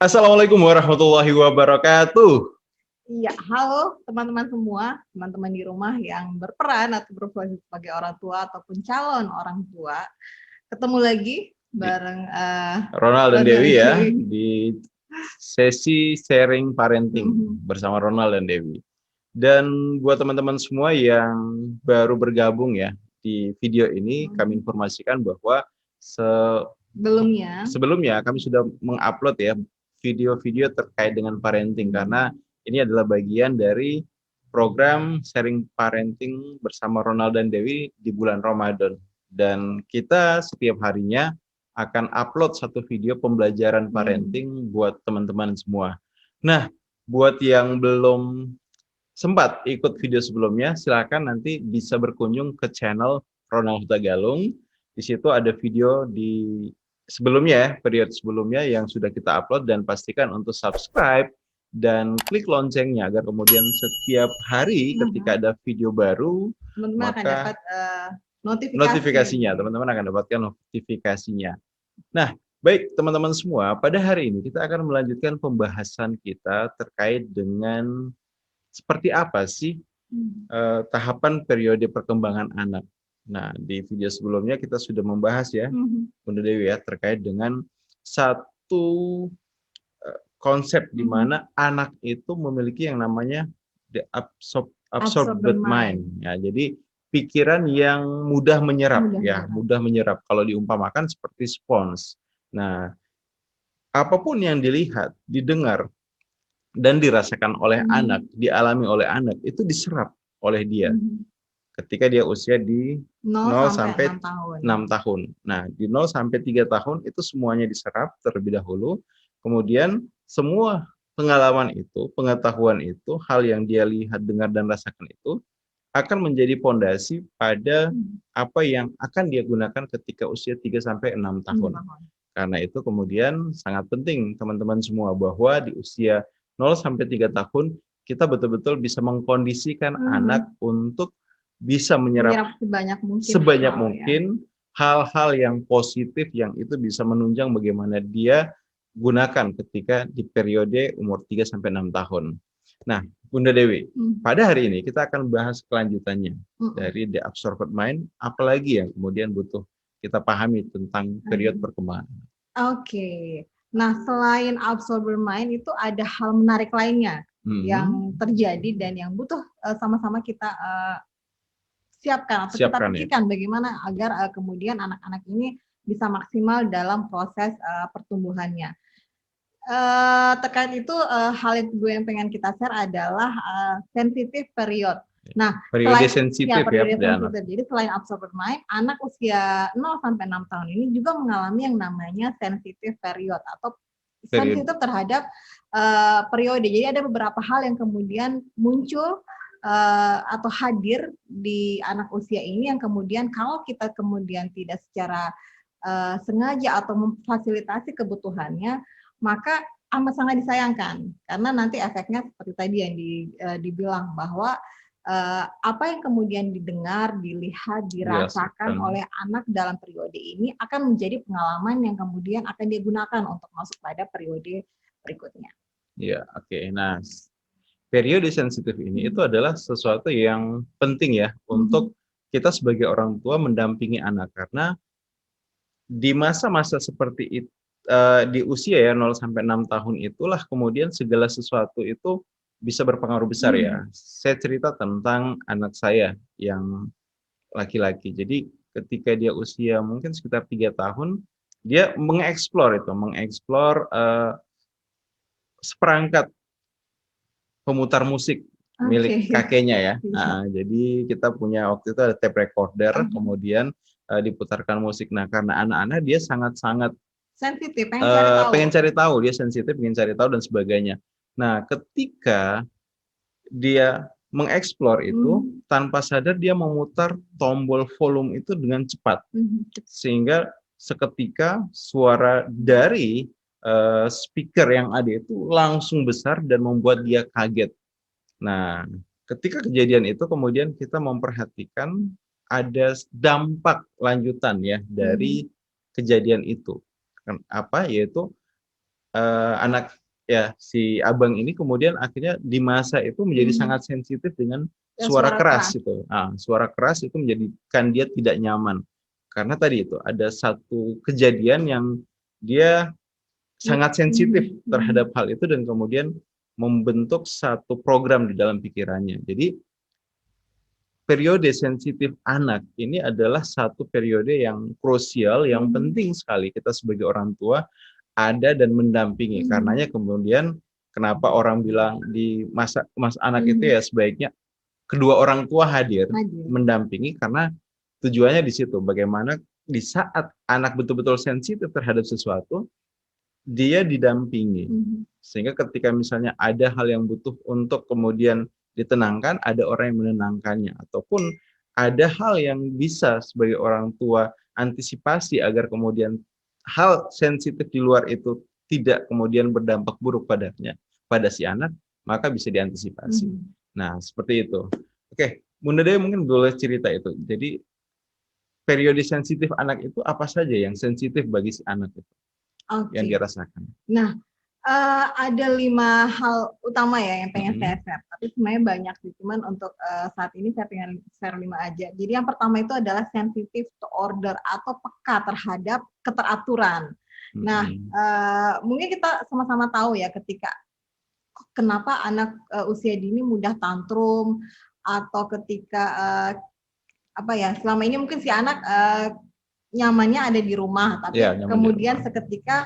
Assalamualaikum warahmatullahi wabarakatuh. Iya, halo teman-teman semua, teman-teman di rumah yang berperan atau berfungsi sebagai orang tua ataupun calon orang tua. Ketemu lagi bareng Ronald dan Ronald Dewi ya, Dewi. di sesi sharing parenting bersama Ronald dan Dewi. Dan buat teman-teman semua yang baru bergabung ya, di video ini kami informasikan bahwa sebelumnya kami sudah mengupload ya video-video terkait dengan parenting, karena ini adalah bagian dari program sharing parenting bersama Ronald dan Dewi di bulan Ramadan. Dan kita setiap harinya akan upload satu video pembelajaran parenting buat teman-teman semua. Nah, buat yang belum sempat ikut video sebelumnya, silakan nanti bisa berkunjung ke channel Ronald Hutagalung. Di situ ada video di sebelumnya ya, periode sebelumnya yang sudah kita upload, dan pastikan untuk subscribe dan klik loncengnya agar kemudian setiap hari ketika ada video baru, teman-teman akan dapat notifikasinya. Teman-teman akan dapatkan notifikasinya. Nah, baik teman-teman semua, pada hari ini kita akan melanjutkan pembahasan kita terkait dengan seperti apa sih tahapan periode perkembangan anak. Nah, di video sebelumnya kita sudah membahas ya, Bunda Dewi ya, terkait dengan satu konsep di mana anak itu memiliki yang namanya the absorbed mind. Ya, jadi pikiran yang mudah menyerap ya, mudah menyerap. Kalau diumpamakan seperti spons. Nah, apapun yang dilihat, didengar, dan dirasakan oleh anak, dialami oleh anak, itu diserap oleh dia ketika dia usia di 0 sampai 6 tahun. Nah, di 0 sampai 3 tahun itu semuanya diserap terlebih dahulu, kemudian semua pengalaman itu, pengetahuan itu, hal yang dia lihat, dengar, dan rasakan itu akan menjadi pondasi pada apa yang akan dia gunakan ketika usia 3 sampai 6 tahun. Karena itu kemudian sangat penting teman-teman semua bahwa di usia 0 sampai 3 tahun kita betul-betul bisa mengkondisikan anak untuk bisa menyerap sebanyak mungkin hal-hal yang positif yang itu bisa menunjang bagaimana dia gunakan ketika di periode umur 3 sampai 6 tahun. Nah, Bunda Dewi, pada hari ini kita akan bahas kelanjutannya dari the absorbed mind, apalagi yang kemudian butuh kita pahami tentang periode perkembangan. Oke. Nah, selain absorber mind itu ada hal menarik lainnya yang terjadi dan yang butuh sama-sama kita siapkan atau kita pikirkan bagaimana agar kemudian anak-anak ini bisa maksimal dalam proses pertumbuhannya. Terkait itu hal yang kedua yang pengen kita share adalah sensitive period. Nah, periode sensitif ya, jadi selain absorber mind, anak usia 0 sampai 6 tahun ini juga mengalami yang namanya sensitive period atau sensitif terhadap periode. Jadi ada beberapa hal yang kemudian muncul atau hadir di anak usia ini yang kemudian kalau kita kemudian tidak secara sengaja atau memfasilitasi kebutuhannya, maka amat sangat disayangkan karena nanti efeknya seperti tadi yang dibilang bahwa apa yang kemudian didengar, dilihat, dirasakan oleh anak dalam periode ini akan menjadi pengalaman yang kemudian akan dia gunakan untuk masuk pada periode berikutnya. Ya, oke. Nah, periode sensitif ini itu adalah sesuatu yang penting ya untuk kita sebagai orang tua mendampingi anak, karena di masa-masa seperti itu, di usia ya 0 sampai 6 tahun itulah kemudian segala sesuatu itu bisa berpengaruh besar ya. Saya cerita tentang anak saya yang laki-laki. Jadi ketika dia usia mungkin sekitar 3 tahun, dia mengeksplor seperangkat pemutar musik milik kakeknya ya. Nah, jadi kita punya waktu itu ada tape recorder, kemudian diputarkan musik. Nah, karena anak-anak dia sangat-sangat sensitif, pengen cari tahu, dia sensitif, pengen cari tahu dan sebagainya. Nah, ketika dia mengeksplor itu, tanpa sadar dia memutar tombol volume itu dengan cepat, sehingga seketika suara dari speaker yang ada itu langsung besar dan membuat dia kaget. Nah, ketika kejadian itu kemudian kita memperhatikan ada dampak lanjutan ya dari kejadian itu. Apa? Yaitu anak ya si abang ini kemudian akhirnya di masa itu menjadi sangat sensitif dengan suara keras itu. Suara keras itu menjadikan dia tidak nyaman. Karena tadi itu ada satu kejadian yang dia sangat sensitif terhadap hal itu dan kemudian membentuk satu program di dalam pikirannya. Jadi periode sensitif anak ini adalah satu periode yang krusial, yang penting sekali kita sebagai orang tua ada dan mendampingi. Karenanya kemudian kenapa orang bilang di masa anak itu ya sebaiknya kedua orang tua hadir mendampingi, karena tujuannya di situ bagaimana di saat anak betul-betul sensitif terhadap sesuatu dia didampingi. Sehingga ketika misalnya ada hal yang butuh untuk kemudian ditenangkan, ada orang yang menenangkannya. Ataupun ada hal yang bisa sebagai orang tua antisipasi agar kemudian hal sensitif di luar itu tidak kemudian berdampak buruk padanya, pada si anak, maka bisa diantisipasi. Nah, seperti itu. Oke, Bunda Dewi mungkin boleh cerita itu. Jadi, periode sensitif anak itu apa saja yang sensitif bagi si anak itu? Yang dirasakan. Nah, ada 5 hal utama ya yang pengen saya share, tapi sebenarnya banyak sih, cuman untuk saat ini saya pengen share 5 aja. Jadi yang pertama itu adalah sensitive to order atau peka terhadap keteraturan. Nah, mungkin kita sama-sama tahu ya ketika kenapa anak usia dini mudah tantrum, atau ketika selama ini mungkin si anak nyamannya ada di rumah, tapi kemudian seketika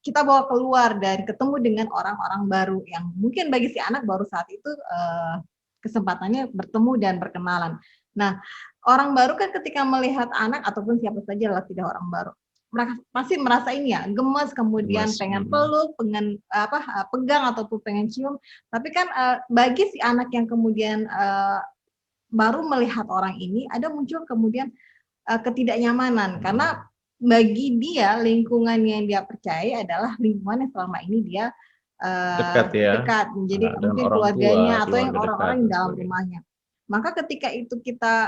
kita bawa keluar dan ketemu dengan orang-orang baru yang mungkin bagi si anak baru saat itu kesempatannya bertemu dan berkenalan. Nah, orang baru kan ketika melihat anak ataupun siapa saja lah, tidak orang baru, mereka pasti merasa ini ya gemes, kemudian pengen peluk, pengen pegang ataupun pengen cium. Tapi kan bagi si anak yang kemudian baru melihat orang ini, ada muncul kemudian ketidaknyamanan karena bagi dia lingkungan yang dia percaya adalah lingkungan yang selama ini dia dekat, jadi mungkin keluarganya atau yang orang-orang yang dalam rumahnya. Maka ketika itu kita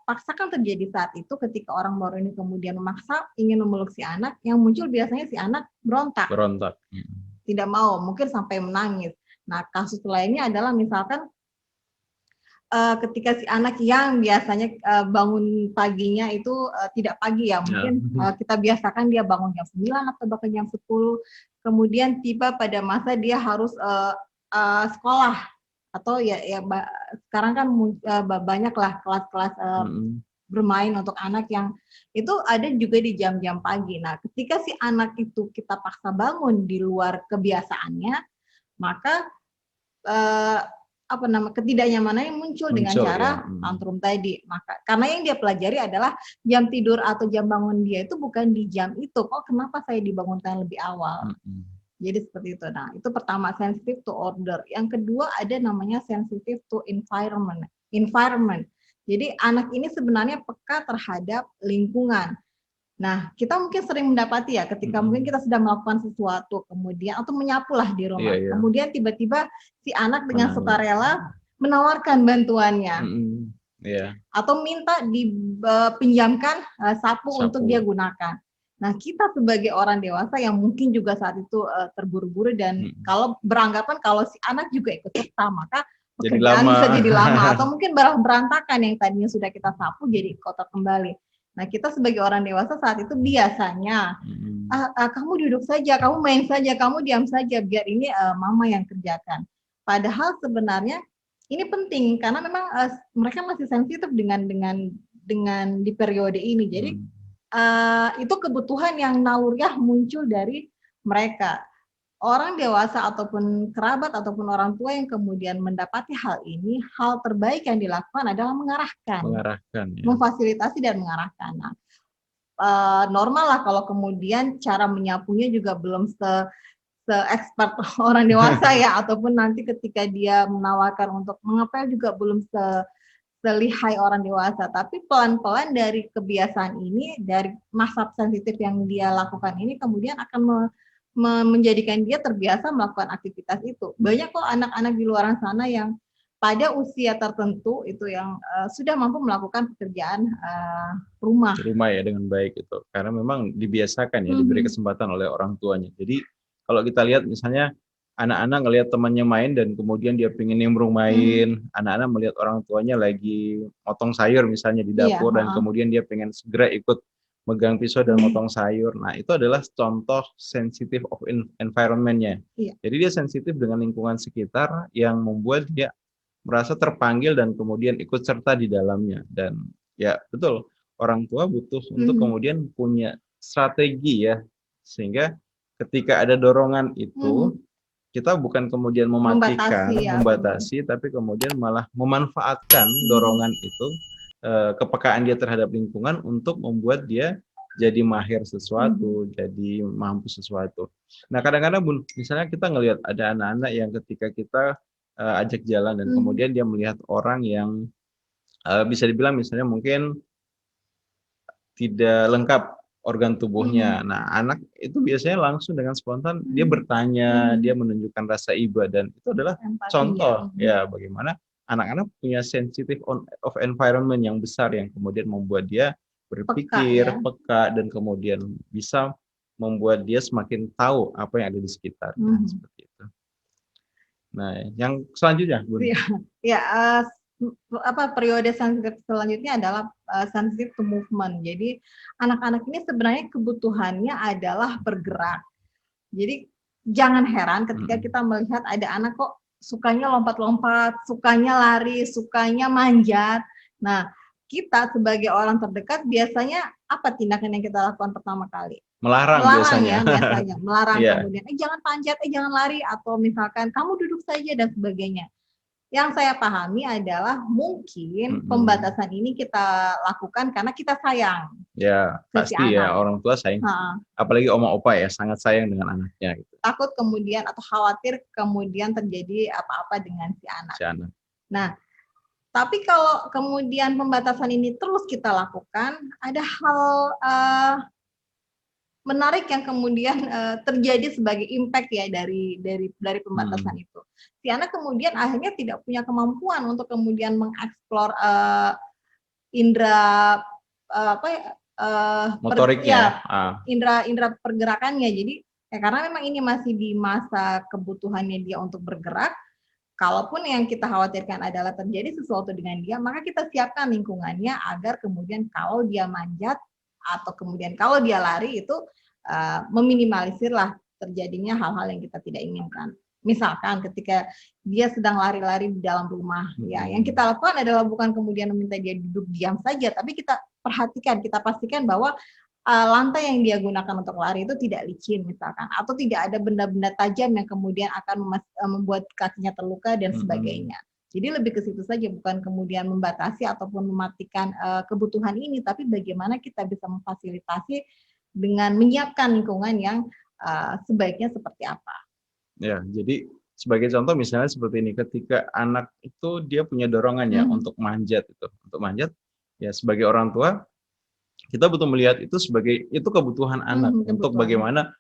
paksakan terjadi saat itu, ketika orang baru ini kemudian memaksa ingin memeluk si anak, yang muncul biasanya si anak berontak. Tidak mau, mungkin sampai menangis. Nah, kasus lainnya adalah misalkan ketika si anak yang biasanya bangun paginya itu tidak pagi ya, mungkin kita biasakan dia bangun jam 9 atau bahkan jam 10, kemudian tiba pada masa dia harus sekolah, atau sekarang kan banyaklah kelas-kelas bermain untuk anak yang itu ada juga di jam-jam pagi. Nah, ketika si anak itu kita paksa bangun di luar kebiasaannya, maka ketidaknyamanan yang muncul dengan cara tantrum tadi. Maka karena yang dia pelajari adalah jam tidur atau jam bangun dia itu bukan di jam itu. Kok kenapa saya dibangunkan lebih awal? Jadi seperti itu. Nah, itu pertama, sensitive to order. Yang kedua ada namanya sensitive to environment. Jadi anak ini sebenarnya peka terhadap lingkungan. Nah, kita mungkin sering mendapati ya ketika mungkin kita sedang melakukan sesuatu kemudian atau menyapulah di rumah, kemudian tiba-tiba si anak dengan sukarela menawarkan bantuannya, atau minta dipinjamkan sapu untuk dia gunakan. Nah, kita sebagai orang dewasa yang mungkin juga saat itu terburu-buru dan kalau beranggapan kalau si anak juga ikut serta, maka pekerjaan bisa jadi lama atau mungkin berantakan yang tadinya sudah kita sapu jadi kotor kembali. Nah, kita sebagai orang dewasa saat itu biasanya, kamu duduk saja, kamu main saja, kamu diam saja, biar ini mama yang kerjakan. Padahal sebenarnya ini penting karena memang mereka masih sensitif dengan di periode ini. Jadi itu kebutuhan yang naluriah muncul dari mereka. Orang dewasa ataupun kerabat ataupun orang tua yang kemudian mendapati hal ini, hal terbaik yang dilakukan adalah mengarahkan, memfasilitasi dan mengarahkan. Nah, normal lah kalau kemudian cara menyapunya juga belum se-expert orang dewasa ya, ataupun nanti ketika dia menawarkan untuk mengepel juga belum selihai orang dewasa. Tapi pelan-pelan dari kebiasaan ini, dari masa sensitif yang dia lakukan ini kemudian akan menjadikan dia terbiasa melakukan aktivitas itu. Banyak kok anak-anak di luar sana yang pada usia tertentu itu yang sudah mampu melakukan pekerjaan rumah. Rumah ya dengan baik itu. Karena memang dibiasakan ya, diberi kesempatan oleh orang tuanya. Jadi Kalau kita lihat misalnya anak-anak ngelihat temannya main dan kemudian dia pengen nimbrung main, anak-anak melihat orang tuanya lagi motong sayur misalnya di Iya, dapur dan heeh. kemudian dia pengen segera ikut megang pisau dan motong sayur. Nah, itu adalah contoh sensitive of environment-nya. Iya. Jadi dia sensitif dengan lingkungan sekitar yang membuat dia merasa terpanggil dan kemudian ikut serta di dalamnya. Dan ya betul, orang tua butuh untuk kemudian punya strategi ya, sehingga ketika ada dorongan itu, kita bukan kemudian mematikan, Membatasi ya, membatasi, tapi kemudian malah memanfaatkan dorongan itu, kepekaan dia terhadap lingkungan untuk membuat dia jadi mahir sesuatu, jadi mampu sesuatu. Nah, kadang-kadang Bun, misalnya kita ngelihat ada anak-anak yang ketika kita ajak jalan dan kemudian dia melihat orang yang bisa dibilang misalnya mungkin tidak lengkap organ tubuhnya. Nah, anak itu biasanya langsung dengan spontan dia bertanya, dia menunjukkan rasa iba dan itu adalah Empati contoh ya bagaimana anak-anak punya sensitive of environment yang besar yang kemudian membuat dia berpikir, peka dan kemudian bisa membuat dia semakin tahu apa yang ada di sekitarnya seperti itu. Nah, yang selanjutnya, Bun. Ya, periode sensitif selanjutnya adalah sensitive to movement. Jadi anak-anak ini sebenarnya kebutuhannya adalah bergerak. Jadi jangan heran ketika kita melihat ada anak kok sukanya lompat-lompat, sukanya lari, sukanya manjat. Nah, kita sebagai orang terdekat biasanya apa tindakan yang kita lakukan pertama kali? Melarang biasanya. Melarang kemudian, jangan panjat, jangan lari, atau misalkan kamu duduk saja dan sebagainya. Yang saya pahami adalah mungkin pembatasan ini kita lakukan karena kita sayang. Ya, pasti ya, orang tua sayang. Apalagi oma opa ya, sangat sayang dengan anaknya. Gitu. Takut kemudian atau khawatir kemudian terjadi apa-apa dengan si anak. Nah, tapi kalau kemudian pembatasan ini terus kita lakukan, ada hal menarik yang kemudian terjadi sebagai impact ya dari pembatasan itu. Si anak kemudian akhirnya tidak punya kemampuan untuk kemudian mengeksplor indera motoriknya, indera pergerakannya. Jadi karena memang ini masih di masa kebutuhannya dia untuk bergerak. Kalaupun yang kita khawatirkan adalah terjadi sesuatu dengan dia, maka kita siapkan lingkungannya agar kemudian kalau dia manjat atau kemudian kalau dia lari itu meminimalisirlah terjadinya hal-hal yang kita tidak inginkan. Misalkan ketika dia sedang lari-lari di dalam rumah, ya yang kita lakukan adalah bukan kemudian meminta dia duduk diam saja, tapi kita perhatikan, kita pastikan bahwa lantai yang dia gunakan untuk lari itu tidak licin misalkan, atau tidak ada benda-benda tajam yang kemudian akan membuat kakinya terluka dan sebagainya. Jadi lebih ke situ saja, bukan kemudian membatasi ataupun mematikan kebutuhan ini, tapi bagaimana kita bisa memfasilitasi dengan menyiapkan lingkungan yang sebaiknya seperti apa. Ya, jadi sebagai contoh misalnya seperti ini, ketika anak itu dia punya dorongan ya untuk manjat ya sebagai orang tua kita butuh melihat itu sebagai itu kebutuhan anak untuk bagaimana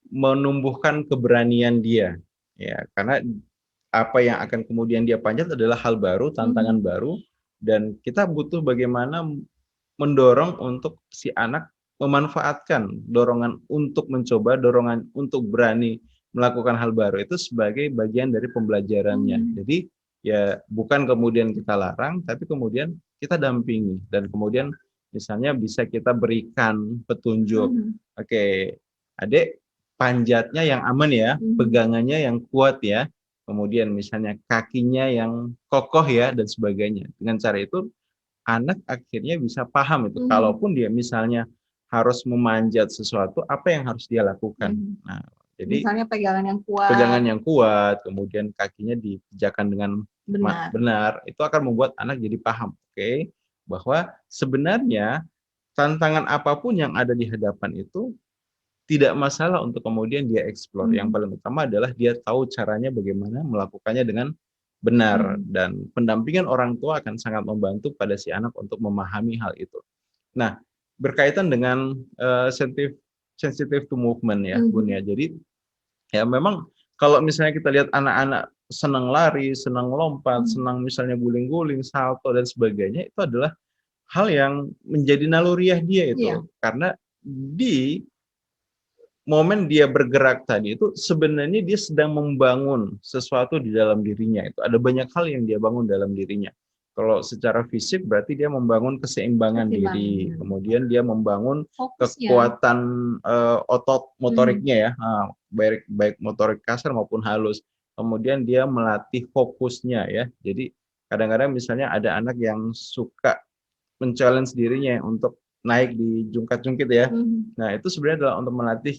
menumbuhkan keberanian dia ya, karena apa yang akan kemudian dia panjat adalah hal baru, tantangan baru, dan kita butuh bagaimana mendorong untuk si anak memanfaatkan dorongan untuk mencoba, dorongan untuk berani melakukan hal baru itu sebagai bagian dari pembelajarannya. Jadi ya bukan kemudian kita larang, tapi kemudian kita dampingi dan kemudian misalnya bisa kita berikan petunjuk. Oke, adik panjatnya yang aman ya, pegangannya yang kuat ya, kemudian misalnya kakinya yang kokoh ya dan sebagainya. Dengan cara itu anak akhirnya bisa paham itu. Kalaupun dia misalnya harus memanjat sesuatu, apa yang harus dia lakukan. Nah, jadi misalnya pegangan yang kuat, kemudian kakinya dipijakan dengan benar, itu akan membuat anak jadi paham, bahwa sebenarnya tantangan apapun yang ada di hadapan itu tidak masalah untuk kemudian dia eksplor. Yang paling utama adalah dia tahu caranya bagaimana melakukannya dengan benar, dan pendampingan orang tua akan sangat membantu pada si anak untuk memahami hal itu. Nah, berkaitan dengan sensitive to movement ya, Bun ya. Jadi ya memang kalau misalnya kita lihat anak-anak senang lari, senang lompat, senang misalnya guling-guling, salto dan sebagainya, itu adalah hal yang menjadi naluriah dia itu. Karena di momen dia bergerak tadi itu sebenarnya dia sedang membangun sesuatu di dalam dirinya. Itu ada banyak hal yang dia bangun dalam dirinya. Kalau secara fisik berarti dia membangun keseimbangan diri, kemudian dia membangun kekuatan otot motoriknya ya, baik motorik kasar maupun halus. Kemudian dia melatih fokusnya ya. Jadi kadang-kadang misalnya ada anak yang suka men-challenge dirinya untuk naik di jungkat-jungkit ya. Nah, itu sebenarnya adalah untuk melatih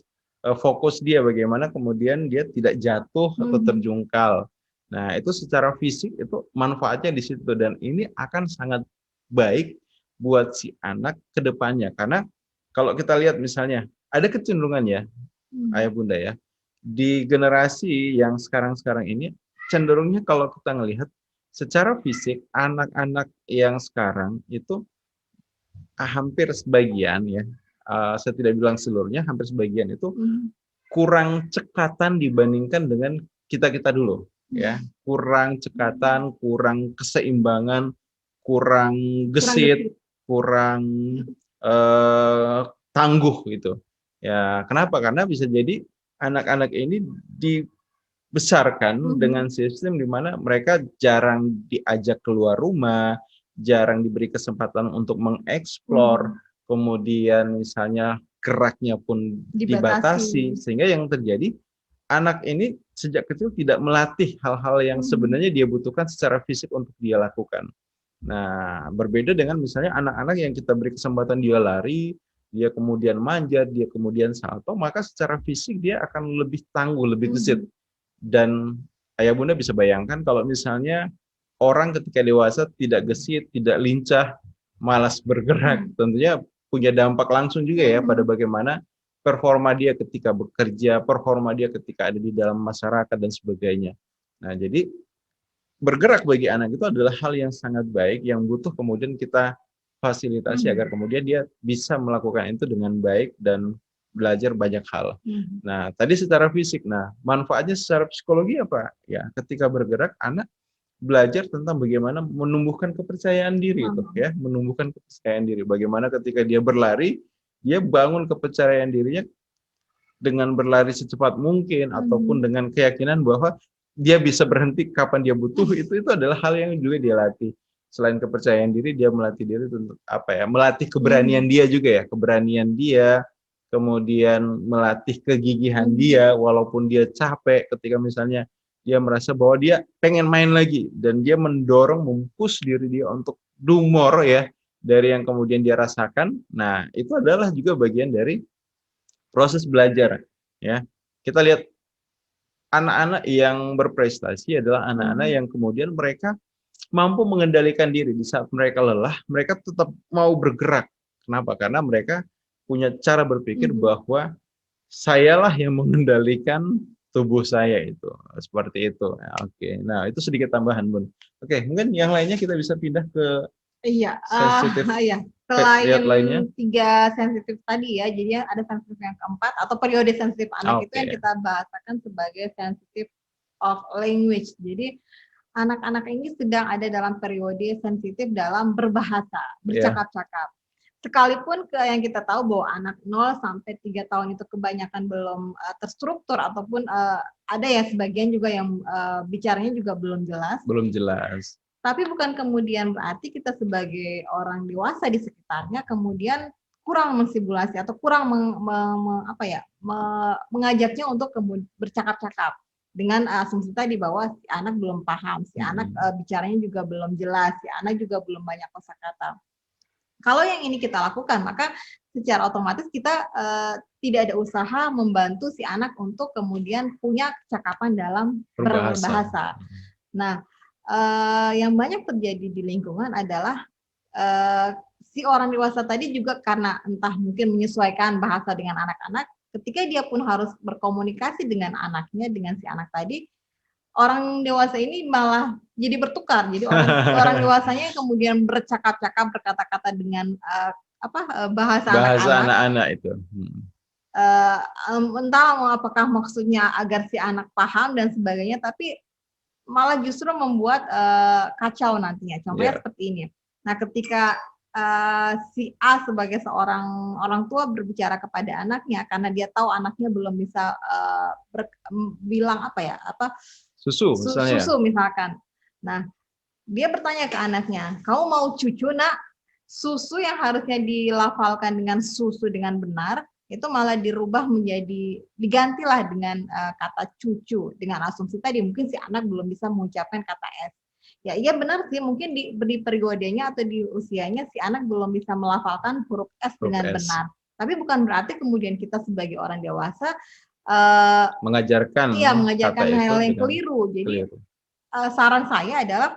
fokus dia bagaimana kemudian dia tidak jatuh atau terjungkal. Nah, itu secara fisik itu manfaatnya di situ dan ini akan sangat baik buat si anak ke depannya. Karena kalau kita lihat misalnya ada kecenderungan ya, ayah bunda ya, di generasi yang sekarang-sekarang ini cenderungnya kalau kita ngelihat secara fisik anak-anak yang sekarang itu hampir sebagian ya, saya tidak bilang seluruhnya, hampir sebagian itu kurang cekatan dibandingkan dengan kita-kita dulu ya, kurang cekatan, kurang keseimbangan, kurang gesit, kurang tangguh gitu. Ya, kenapa? Karena bisa jadi anak-anak ini dibesarkan dengan sistem di mana mereka jarang diajak keluar rumah, jarang diberi kesempatan untuk mengeksplor, kemudian misalnya geraknya pun dibatasi, sehingga yang terjadi anak ini sejak kecil tidak melatih hal-hal yang sebenarnya dia butuhkan secara fisik untuk dia lakukan. Nah, berbeda dengan misalnya anak-anak yang kita beri kesempatan dia lari, dia kemudian manjat, dia kemudian salto, maka secara fisik dia akan lebih tangguh, lebih gesit. Dan ayah bunda bisa bayangkan kalau misalnya orang ketika dewasa tidak gesit, tidak lincah, malas bergerak, tentunya punya dampak langsung juga ya pada bagaimana performa dia ketika bekerja, performa dia ketika ada di dalam masyarakat dan sebagainya. Nah, jadi bergerak bagi anak itu adalah hal yang sangat baik yang butuh kemudian kita fasilitasi agar kemudian dia bisa melakukan itu dengan baik dan belajar banyak hal. Nah, tadi secara fisik. Nah, manfaatnya secara psikologi apa? Ya, ketika bergerak anak belajar tentang bagaimana menumbuhkan kepercayaan diri itu ya, menumbuhkan kepercayaan diri. Bagaimana ketika dia berlari, dia bangun kepercayaan dirinya dengan berlari secepat mungkin ataupun dengan keyakinan bahwa dia bisa berhenti kapan dia butuh, itu adalah hal yang juga dia latih. Selain kepercayaan diri, dia melatih diri untuk apa ya? Melatih keberanian dia juga ya, keberanian dia, kemudian melatih kegigihan dia walaupun dia capek ketika misalnya dia merasa bahwa dia pengen main lagi dan dia mendorong, mempush diri dia untuk do more ya dari yang kemudian dia rasakan. Nah, itu adalah juga bagian dari proses belajar ya. Kita lihat anak-anak yang berprestasi adalah anak-anak yang kemudian mereka mampu mengendalikan diri di saat mereka lelah, mereka tetap mau bergerak. Kenapa? Karena mereka punya cara berpikir bahwa sayalah yang mengendalikan tubuh saya itu, seperti itu. Nah, oke, nah itu sedikit tambahan Bun. Oke, mungkin yang lainnya kita bisa pindah ke sensitif. Iya. Selain 3 sensitif tadi ya, jadi ada sensitif yang keempat atau periode sensitif anak itu yang kita bahasakan sebagai sensitive of language. Jadi anak-anak ini sedang ada dalam periode sensitif dalam berbahasa, bercakap-cakap. Sekalipun yang kita tahu bahwa anak 0 sampai 3 tahun itu kebanyakan belum terstruktur ataupun ada ya sebagian juga yang bicaranya juga belum jelas. Belum jelas. Tapi bukan kemudian berarti kita sebagai orang dewasa di sekitarnya kemudian kurang mensimulasi atau kurang mengajaknya untuk bercakap-cakap dengan asumsi tadi bahwa si anak belum paham, si anak bicaranya juga belum jelas, si anak juga belum banyak kosakata. Kalau yang ini kita lakukan, maka secara otomatis kita tidak ada usaha membantu si anak untuk kemudian punya kecakapan dalam berbahasa. Nah, yang banyak terjadi di lingkungan adalah si orang dewasa tadi juga karena entah mungkin menyesuaikan bahasa dengan anak-anak, ketika dia pun harus berkomunikasi dengan anaknya, dengan si anak tadi, orang dewasa ini malah jadi bertukar. Jadi orang dewasanya kemudian bercakap-cakap, berkata-kata dengan bahasa anak-anak itu. Entah apakah maksudnya agar si anak paham dan sebagainya, tapi malah justru membuat kacau nantinya. Contohnya seperti ini. Nah, ketika si A sebagai seorang orang tua berbicara kepada anaknya karena dia tahu anaknya belum bisa bilang Susu misalnya. susu misalkan. Nah, dia bertanya ke anaknya, kamu mau cucu nak? Susu yang harusnya dilafalkan dengan susu dengan benar, itu malah dirubah digantilah dengan kata cucu. Dengan asumsi tadi, mungkin si anak belum bisa mengucapkan kata S. Ya iya benar sih, mungkin di periodenya atau di usianya si anak belum bisa melafalkan huruf S dengan benar. Tapi bukan berarti kemudian kita sebagai orang dewasa mengajarkan hal yang keliru. Jadi saran saya adalah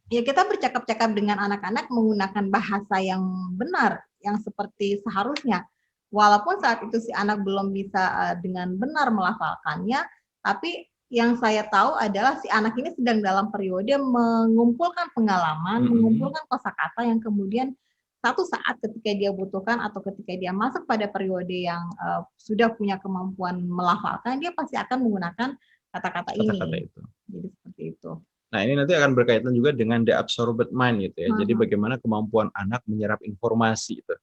ya kita bercakap-cakap dengan anak-anak menggunakan bahasa yang benar, yang seperti seharusnya. Walaupun saat itu si anak belum bisa dengan benar melafalkannya, tapi yang saya tahu adalah si anak ini sedang dalam periode mengumpulkan pengalaman, mengumpulkan kosakata yang kemudian satu saat ketika dia butuhkan atau ketika dia masuk pada periode yang sudah punya kemampuan melafalkan, dia pasti akan menggunakan kata-kata ini. Itu. Jadi seperti itu. Nah, ini nanti akan berkaitan juga dengan the absorbed mind gitu ya. Jadi bagaimana kemampuan anak menyerap informasi itu.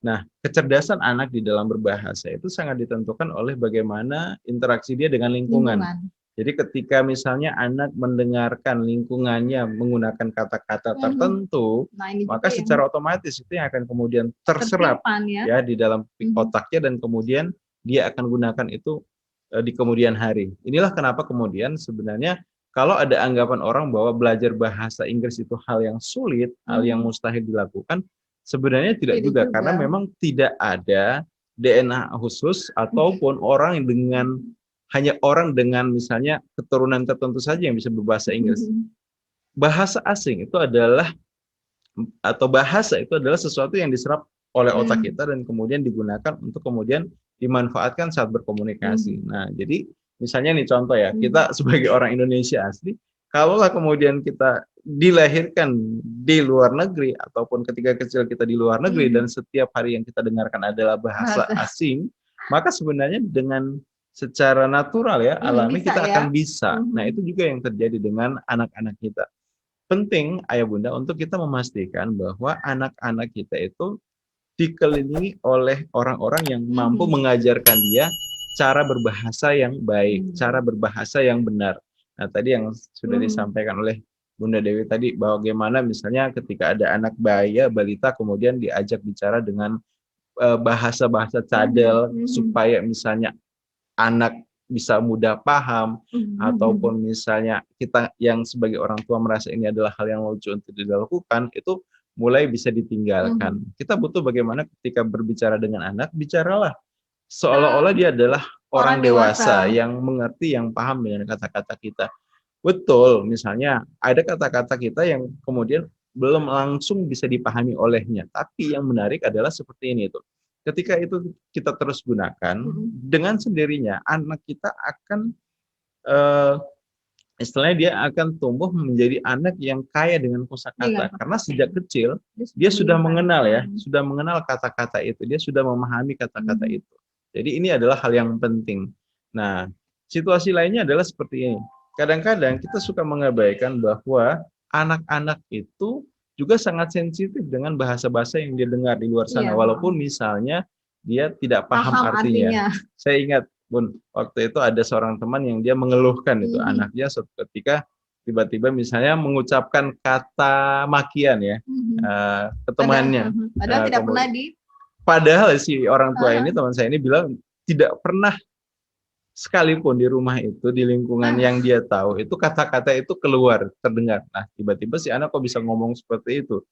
Nah, kecerdasan anak di dalam berbahasa itu sangat ditentukan oleh bagaimana interaksi dia dengan lingkungan. Jadi ketika misalnya anak mendengarkan lingkungannya menggunakan kata-kata tertentu, maka secara otomatis itu yang akan kemudian terserap ya di dalam otaknya dan kemudian dia akan gunakan itu di kemudian hari. Inilah kenapa kemudian sebenarnya kalau ada anggapan orang bahwa belajar bahasa Inggris itu hal yang sulit, hal yang mustahil dilakukan, sebenarnya tidak juga. Karena memang tidak ada DNA khusus ataupun orang hanya orang dengan misalnya keturunan tertentu saja yang bisa berbahasa Inggris. Bahasa asing itu adalah bahasa itu adalah sesuatu yang diserap oleh otak kita dan kemudian digunakan untuk kemudian dimanfaatkan saat berkomunikasi. Nah, jadi misalnya nih contoh ya, kita sebagai orang Indonesia asli, kalaulah kemudian kita dilahirkan di luar negeri ataupun ketika kecil kita di luar negeri dan setiap hari yang kita dengarkan adalah bahasa asing, maka sebenarnya dengan secara natural ya, alami kita akan bisa. Nah, itu juga yang terjadi dengan anak-anak kita. Penting ayah bunda untuk kita memastikan bahwa anak-anak kita itu dikelilingi oleh orang-orang yang mampu mengajarkan dia cara berbahasa yang baik, cara berbahasa yang benar. Nah, tadi yang sudah disampaikan oleh Bunda Dewi tadi, bahwa bagaimana misalnya ketika ada anak balita kemudian diajak bicara dengan bahasa-bahasa cadel supaya misalnya anak bisa mudah paham, ataupun misalnya kita yang sebagai orang tua merasa ini adalah hal yang lucu untuk dilakukan, itu mulai bisa ditinggalkan. Kita butuh bagaimana ketika berbicara dengan anak, bicaralah seolah-olah dia adalah orang dewasa yang mengerti, yang paham dengan kata-kata kita. Betul, misalnya ada kata-kata kita yang kemudian belum langsung bisa dipahami olehnya, tapi yang menarik adalah seperti ini tuh. Ketika itu kita terus gunakan, dengan sendirinya anak kita akan istilahnya dia akan tumbuh menjadi anak yang kaya dengan kosakata karena sejak kecil dia sudah mengenal sudah mengenal kata-kata itu, dia sudah memahami kata-kata itu. Jadi ini adalah hal yang penting. Nah, situasi lainnya adalah seperti ini. Kadang-kadang kita suka mengabaikan bahwa anak-anak itu juga sangat sensitif dengan bahasa-bahasa yang dia dengar di luar sana, walaupun misalnya dia tidak paham artinya. Saya ingat Bun, waktu itu ada seorang teman yang dia mengeluhkan itu anaknya suatu ketika tiba-tiba misalnya mengucapkan kata makian ya ke temannya. Padahal si orang tua ini, teman saya ini bilang tidak pernah sekalipun di rumah itu, di lingkungan yang dia tahu itu kata-kata itu keluar, terdengar. Nah, tiba-tiba si anak kok bisa ngomong seperti itu?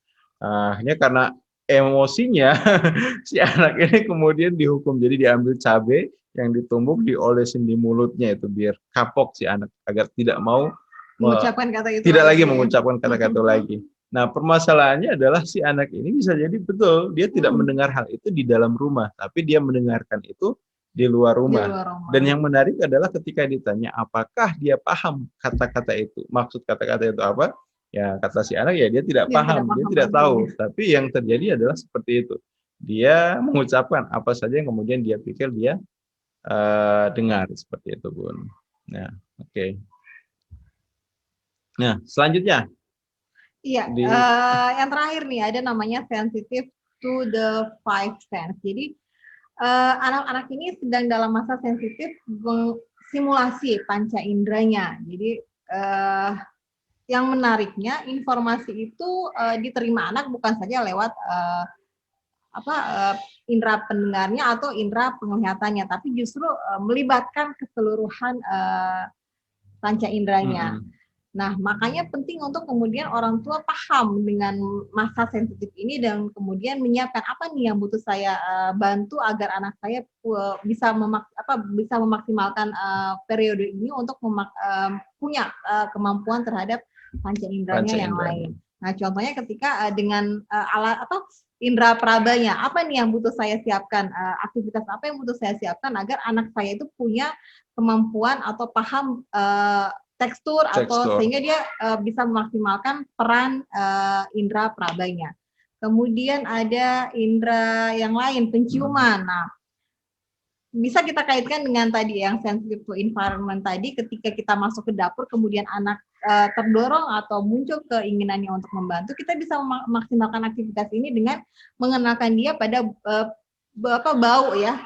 Hanya karena emosinya si anak ini kemudian dihukum, jadi diambil cabai yang ditumbuk diolesin di mulutnya itu biar kapok si anak agar tidak mau mengucapkan kata itu, tidak lagi mengucapkan kata-kata lagi. Nah, permasalahannya adalah si anak ini bisa jadi betul dia tidak mendengar hal itu di dalam rumah, tapi dia mendengarkan itu di luar rumah. Dan yang menarik adalah ketika ditanya apakah dia paham kata-kata itu, maksud kata-kata itu apa? Ya, kata si anak ya dia tidak paham, dia tidak tahu. Tapi yang terjadi adalah seperti itu. Dia mengucapkan apa saja yang kemudian dia pikir dia dengar, seperti itu, Bun. Nah, oke. Nah, selanjutnya Iya, di yang terakhir nih ada namanya sensitive to the five sense. Jadi anak-anak ini sedang dalam masa sensitif simulasi panca inderanya. Jadi yang menariknya informasi itu diterima anak bukan saja lewat indera pendengarnya atau indera penglihatannya, tapi justru melibatkan keseluruhan panca inderanya. Mm-mm. Nah, makanya penting untuk kemudian orang tua paham dengan masa sensitif ini dan kemudian menyiapkan apa nih yang butuh saya bantu agar anak saya bisa memaksimalkan periode ini untuk punya kemampuan terhadap panca inderanya Panca yang inderanya. lain. Nah, contohnya ketika dengan alat indera perabanya, apa nih yang butuh saya siapkan, aktivitas apa yang butuh saya siapkan agar anak saya itu punya kemampuan atau paham tekstur atau sehingga dia bisa memaksimalkan peran indera perabanya. Kemudian ada indera yang lain, penciuman. Nah, bisa kita kaitkan dengan tadi yang sensitive to environment tadi, ketika kita masuk ke dapur kemudian anak terdorong atau muncul keinginannya untuk membantu, kita bisa memaksimalkan aktivitas ini dengan mengenalkan dia pada bau ya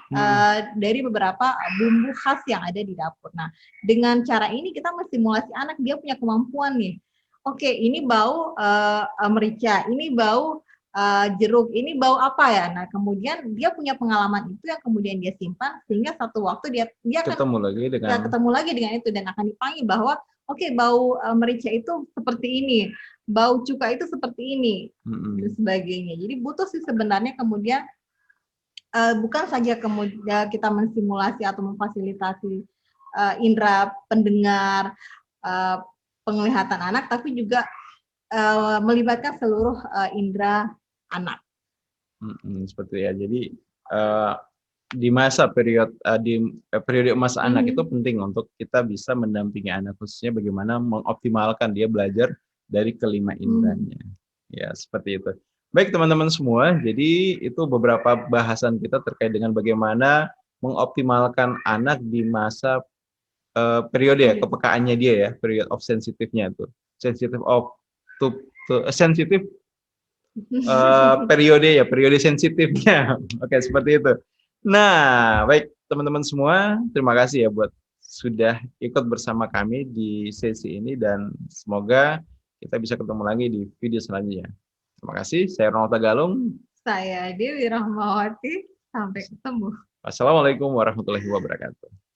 dari beberapa bumbu khas yang ada di dapur. Nah, dengan cara ini kita mensimulasi anak dia punya kemampuan nih. Oke, ini bau merica, ini bau jeruk, ini bau apa ya? Nah, kemudian dia punya pengalaman itu yang kemudian dia simpan sehingga satu waktu dia akan ketemu lagi dengan itu dan akan dipanggil bahwa oke, bau merica itu seperti ini, bau cuka itu seperti ini, dan sebagainya. Jadi butuh sih sebenarnya kemudian bukan saja kemudian kita mensimulasi atau memfasilitasi indera pendengar, penglihatan anak, tapi juga melibatkan seluruh indera anak. Seperti ya. Jadi di masa periode emas anak itu penting untuk kita bisa mendampingi anak, khususnya bagaimana mengoptimalkan dia belajar dari kelima inderanya. Ya, seperti itu. Baik teman-teman semua, jadi itu beberapa bahasan kita terkait dengan bagaimana mengoptimalkan anak di masa periode ya, kepekaannya dia ya, period of sensitifnya tuh. Sensitive of sensitif periode sensitifnya. Oke, seperti itu. Nah, baik teman-teman semua, terima kasih ya buat sudah ikut bersama kami di sesi ini dan semoga kita bisa ketemu lagi di video selanjutnya. Terima kasih, saya Ronald Tagalung. Saya Dewi Rahmawati, sampai ketemu. Wassalamualaikum warahmatullahi wabarakatuh.